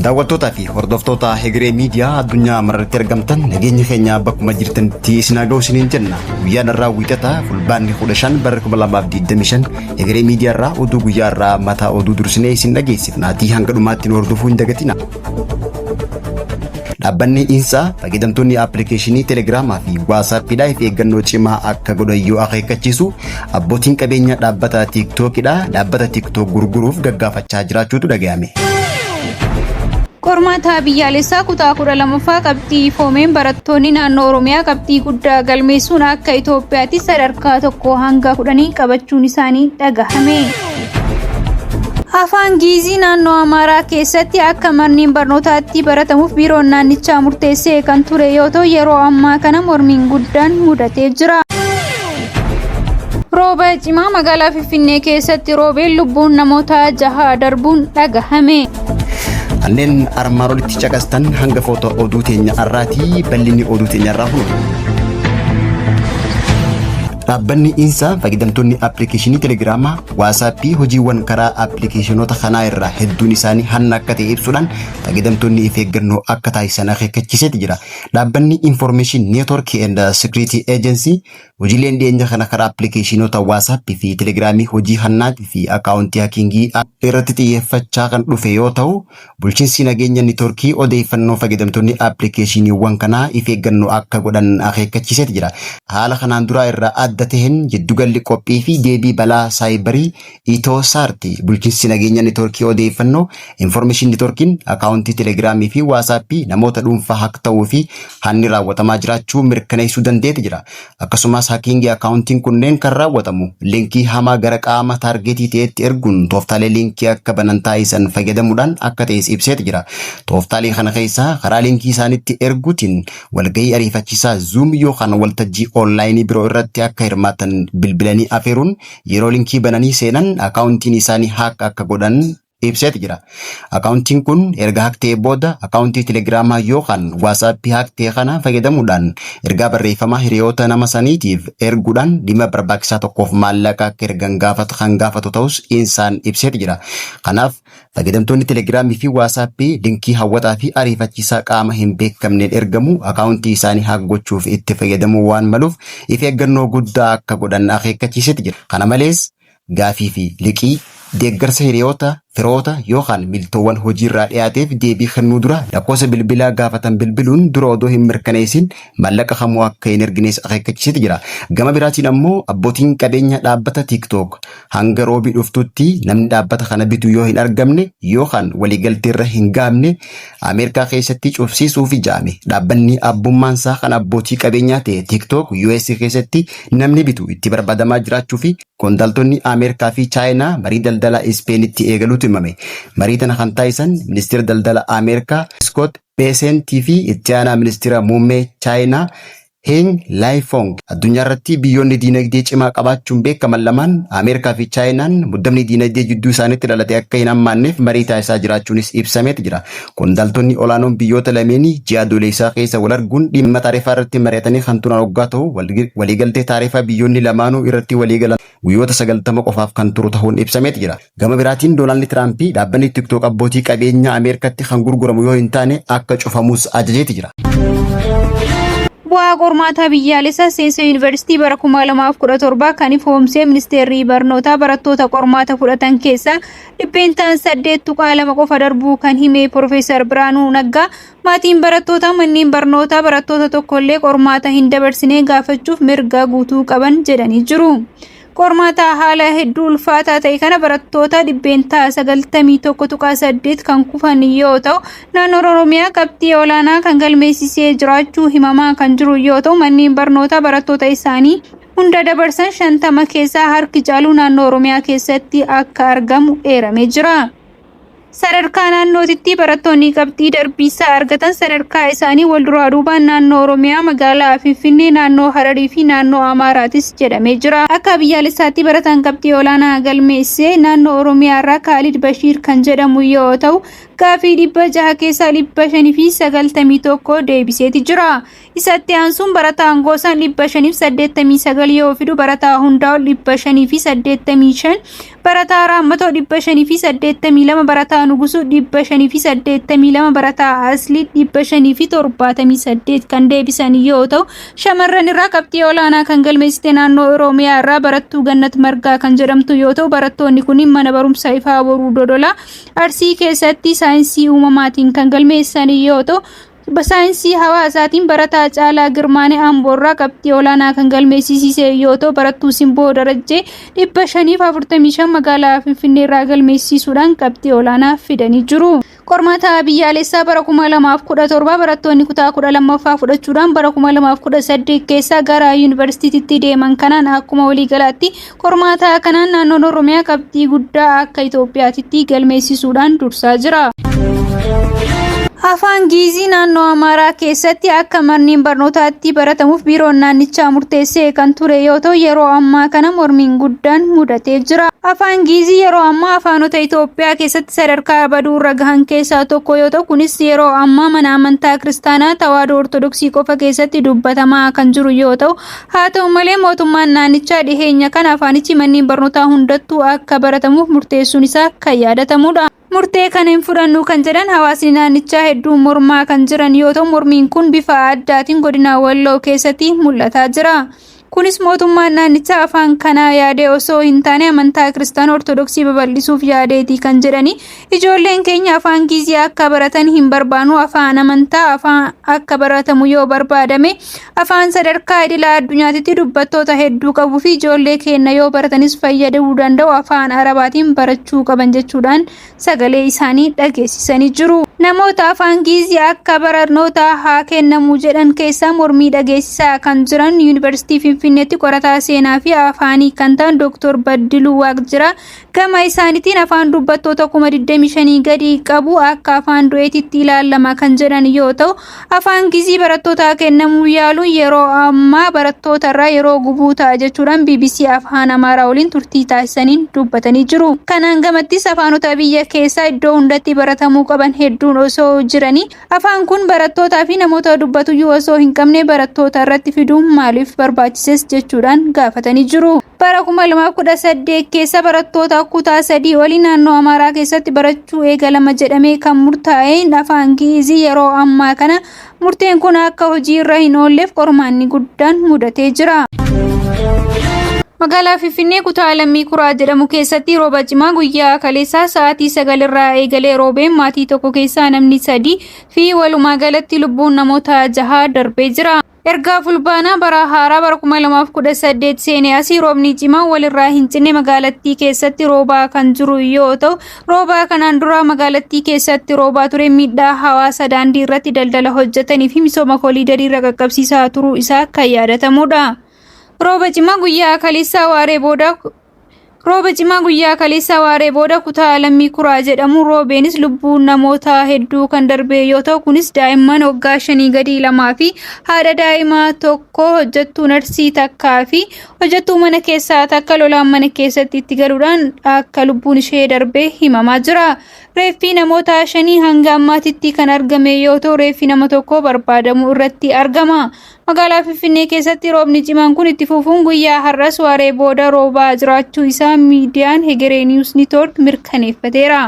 daawwattootaa fi hordoftoota Hegeree Miidiyaa addunyaa marratti argamtan nageenya keenya bakkuma jirtanitti isin haa ga'u isiniin jenna. Guyyaan irraa wiixata fulbaanni 15 bara 2025 Hegeree Miidiyaa irraa oduu guyyaa irraa mataa oduu dursinee isin dhageessifnaatii hanga dhumaatti nu hordofuu hin dagatina. Dhaabbanni INSA fayyadamtoonni appilikeeshinii Telegiraamaa fi WhatsAppidhaaf eeggannoo cimaa akka godhan yoo akeekkachiisu abbootiin qabeenya dhaabbata TikTokidha dhaabbata TikTok gurguruuf gaggaafachaa jiraachuutu dhaga'ame. Qormaata biyyaalessaa kutaa 12ffaa qabxii foomeen barattoonni naannoo Oromiyaa qabxii guddaa galmeessuun akka Itoophiyaatti sadarkaa 1 hanga 10 qabachuun isaanii dhagahame. Afaan Giizii naannoo Amaaraa keessatti akka manneen barnootaatti baratamuuf biiroon naannichaa murteessee kan ture yoo ta'u yeroo ammaa kana mormiin guddaan mudatee jira. Rooba cimaa magaalaa Finfinnee keessatti roobeen lubbuun namoota 6 darbuun dhagahame. Kanneen armaan olitti caqastan hanga footoo oduu teenya irraatii bal'inni oduu teenya irraa hunda. Dhaabbanni INSA fayyadamtoonni appilikeeshinii Telegiraamaa, WhatsAppii hojiiwwan karaa appilikeeshinoota kanaa irraa hedduun isaanii hanna akka ta'e ibsuudhaan fayyadamtoonni of eeggannoo akka taasisan akeekkachiisee jira. Dhaabbanni Information Network and Security Agency hojiileen dhiyeenya kana karaa appilikeeshinoota WhatsApp fi Telegiraamii hojii hannaatii fi akaawuntii hakiingii irratti xiyyeeffachaa kan dhufe yoo ta'u, bulchiinsi nageenya neetworkii odeeffannoo fayyadamtoonni appilikeeshiniiwwan kanaa of eeggannoo akka godhan akeekkachiisee jira. Haala kanaan dura irraa adda ta'een jiddugalli qophii fi deebii balaa saayibarii Itosaarti bulchiinsi nageenya neetworkii odeeffannoo Information Networkiin akaawuntii Telegiraamii fi WhatsAppii namoota dhuunfaa hak ta'uu fi hanni raawwatamaa jiraachuu mirkaneessuu dandeetti jira. Akkasumas hakiingii akaawuntiin kunneen kan raawwatamu linkii hamaa gara qaama taargetii ta'etti erguun tooftaalee linkii akka banan taasisan fayyadamuudhaan akka ta'es ibseeti jira. Tooftaalee kana keessaa karaa linkii isaanitti erguutiin walgahii ariifachiisaa Zoom yookaan waltajjii onlaayinii biroo irratti akka hirmaatan bilbilanii afeeruun yeroo linkii bananii seenan akaawuntiin isaanii haak akka godhan ibseeti jira. Akaawuntiin kun erga haak ta'ee booda akaawuntii Telegiraamaa yookaan WhatsAppii haak ta'e kana fayyadamuudhaan ergaa barreeffamaa hiriyoota nama saniitiif erguudhaan dhimma barbaachisaa tokkoof maallaqa akka ergan gaafatu ta'us INSAan ibseeti jira. Kanaaf fayyadamtoonni Telegiraamii fi WhatsAppii linkii hawwataa fi ariifachiisaa qaama hin beekamneen ergamu akaawuntii isaanii haak gochuuf itti fayyadamuu waan maluuf of eeggannoo guddaa akka godhan akeekkachiiseeti jira. Kana malees gaafii fi liqii deeggarsa hiriyoota firoota yookaan miltoowwan hojiirraa dhiyaateef deebii kennuu dura lakkoofsa bilbilaa gaafatan bilbiluun dura odoo hin mirkaneessin maallaqa kamuu akka hin ergines akeekkachiiseeti jira. Gama biraatiin ammoo abbootiin qabeenya dhaabbata TikTok hanga roobii dhuftutti namni dhaabbata kana bitu yoo hin argamne yookaan waliigalteerra hin gaamne Ameerikaa keessatti cufsiisuuf ijaame. Dhaabbanni abbummaansaa kan abbootii qabeenyaa ta'e TikTok US keessatti namni bitu itti barbaadamaa jiraachuu fi qondaaltonni Ameerikaa fi Chaayinaa marii daldala Ispeenitti eegaluutu himame. Marii tana kan taasisan ministeera daldala Ameerikaa Scott Bessent fi itti aanaa ministeera muummee Chaayinaa Heng Laifong addunyaa irratti biyyoonni diinagdee cimaa qabaachuun beekaman lamaan Ameerikaa fi Chaayinaan muddamni diinagdee jidduu isaaniitti dhalate akka hin hammaanneef marii taasisaa jiraachuunis ibsameeti jira. Qondaaltonni olaanoon biyyoota lameenii ji'a adoolessaa keessa wal arguun dhimma taarifaa irratti mari'atanii kan turan waggaa ta'u waliigaltee taarifaa biyyoonni lamaanuu irratti waliigalan guyyoota 90 qofaaf kan turu ta'uun ibsameeti jira. Gama biraatiin Doonaald Tiraamp dhaabbanni TikTok abbootii qabeenya Ameerikaatti kan gurguramu yoo hin taane akka cufamus ajajeeti jira. Bu'aa qormaata biyyaalessaa seensa yuunivarsiitii bara 2017 kan ifoomsee ministeerri barnootaa barattoota qormaata fudhatan keessaa dhibbeentaan 8.2 qofa darbuu kan hime Profeesar Biraanuu Naggaa maatiin barattoota manneen barnootaa barattoota tokkollee qormaata hin dabarsine gaafachuuf mirga guutuu qaban jedhanii jiru. Qormaata haala hedduu ulfaataa ta'e kana barattoota dhibbeentaa 91.8 kan kufan yoo ta'u naannoo Oromiyaa qabxii olaanaa kan galmeessisee jiraachuu himamaa kan jiru yoo ta'u manneen barnootaa barattoota isaanii hunda dabarsan 50 keessaa harki caalu naannoo Oromiyaa keessatti akka argamu eeramee jira. Sadarkaa naannootitti barattoonni qabxii darbiisaa argatan sadarkaa isaanii wal duraa duubaan naannoo Oromiyaa magaalaa Finfinnee naannoo Hararii fi naannoo Amaaraatis jedhamee jira. Akka biyyaalessaatti baratan qabxii olaanaa galmeessee naannoo Oromiyaa irraa Kaalid Bashiir kan jedhamu yoo ta'u gaaffii 600 keessaa 591 deebiseeti jira. Isatti aansuun barataan Goosaan 589 yoo fidu barataa Hundaa'ol 585, barataa Raammatoo 582, barataa Nugusuu 582, barataa Aslii 578 kan deebisan yoo ta'u, shamarran irraa qabxii olaanaa kan galmeessite naannoo Oromiyaa irraa barattuu Gannat Margaa kan jedhamtu yoo ta'u, barattoonni kun mana barumsaa Ifaa Boruu Dodolaa Arsii keessatti saayinsii uumamaatiin kan galmeessan yoo ta'u, saayinsii hawaasaatiin barataa Caalaa Girmaanee Amboorraa qabxii olaanaa kan galmeessise yoo ta'u, barattuu Simboo Darajjee 545 magaalaa Finfinnee irraa galmeessisuudhaan qabxii olaanaa fidanii jiru. Qormaata biyyaalessaa bara 2017 barattoonni kutaa 12ffaa fudhachuudhaan bara 2018 keessa gara yuunivarsiitiitti deeman kanaan akkuma waliigalaatti qormaata kanaan naannoon Oromiyaa qabxii guddaa akka Itoophiyaatti galmeessisuudhaan dursaa jira. Afaan Giizii naannoo Amaaraa keessatti akka manneen barnootaatti baratamuuf biiroon naannichaa murteessee kan ture yoo ta'u, yeroo ammaa kana mormiin guddaan mudatee jira. Afaan Giizii yeroo ammaa afaanota Itoophiyaa keessatti sadarkaa baduu irra gahan keessaa tokko yoo ta'u, kunis yeroo ammaa mana amantaa Kiristaanaa Tawaahidoo Ortodoksii qofa keessatti dubbatamaa kan jiru yoo ta'u, haa ta'u malee mootummaan naannichaa dhiheenya kana afaanichi manneen barnootaa hundattuu akka baratamuuf murteessuun isaa kan yaadatamudha. Murtee kana hin fudhannu kan jedhan hawaasni naannichaa hedduun mormaa kan jiran yoo ta'u, mormiin kun bifa addaatiin godina Walloo keessatti mul'ataa jira. Kunis mootummaan naannichaa afaan kana yaadee osoo hin taane amantaa Kiristaanaa Ortodoksii babal'isuuf yaadeeti kan jedhani. Ijoolleen keenya afaan Giizii akka baratan hin barbaannu, afaan amantaa afaan akka baratamu yoo barbaadame afaan sadarkaa idila addunyaatti dubbattoota hedduu qabuu fi ijoollee keenya yoo baratanis fayyadamuu danda'u afaan Arabaatiin barachuu qaban jechuudhaan sagalee isaanii dhageessisanii jiru. Namoota afaan Giizii akka barnoota haa kennamu jedhan keessaa mormii dhageessisaa kan jiran yuunivarsiitii Finfinneetti qorataa seenaa fi afaanii kan ta'an Dr. Baddiluu Waaqjiraa gama isaaniitiin afaan dubbattoota 25,000 gadi qabu akka afaan du'eetitti ilaalama kan jedhan yoo ta'u, afaan Giizii barattootaa kennamuu yaaluun yeroo ammaa barattoota irraa yeroo gubuu ta'a jechuudhaan BBC afaan Amaaraa waliin turtii taasisaniin dubbatanii jiru. Kanaan gamattis afaanota biyya keessaa iddoo hundatti baratamuu qaban hedduun osoo jiranii afaan kun barattootaa fi namoota dubbatuyyuu osoo hin qabne barattoota irratti fiduun maaliif barbaachises jechuudhaan gaafatanii jiru. Bara 2018 keessa barattoota kutaa 3 waliin naannoo Amaaraa keessatti barachuu eegalama jedhamee kan murtaa'een afaan Giizii yeroo ammaa kana murteen kun akka hojii irra hin oolleef qormaanni guddaan mudatee jira. Magaalaa Finfinnee kutaa Lammii Kuraa jedhamu keessatti rooba cimaa guyyaa kaleessaa sa'aatii 9 irraa eegalee roobeen maatii tokko keessaa namni 3 fi walumaa galatti lubbuun namoota 6 darbee jira. Erga fulbaana bara haaraa bara 2018 seenee asii roobni cimaa walirraa hin cinne magaalattii keessatti roobaa kan jiru yoo ta'u, roobaa kanaan dura magaalattii keessatti roobaa ture miidhaa hawaasa daandii irratti daldala hojjetanii fi misooma koliidarii irra qaqqabsiisaa turuu isaa kan yaadatamudha. Rooba cimaa guyyaa kaleessaa waaree booda kutaa Lammii Kuraa jedhamu roobeenis lubbuun namoota hedduu kan darbe yoo ta'u, kunis daa'imman waggaa 5 gadi 2 fi haadha daa'imaa tokko hojjettuu narsii takkaa fi hojjettuu mana keessaa takka lolaan mana keessatti itti galuudhaan akka lubbuun ishee darbee himamaa jira. Reeffi namoota 5 hanga ammaatitti kan argame yoo ta'u, reeffi nama tokko barbaadamuu irratti argama. Magaalaa Finfinnee keessatti roobni cimaan kun itti fufuun guyyaa har'as waaree booda roobaa jiraachuu isaa miidiyaan Hegeree Niwus Niitoork mirkaneeffateera.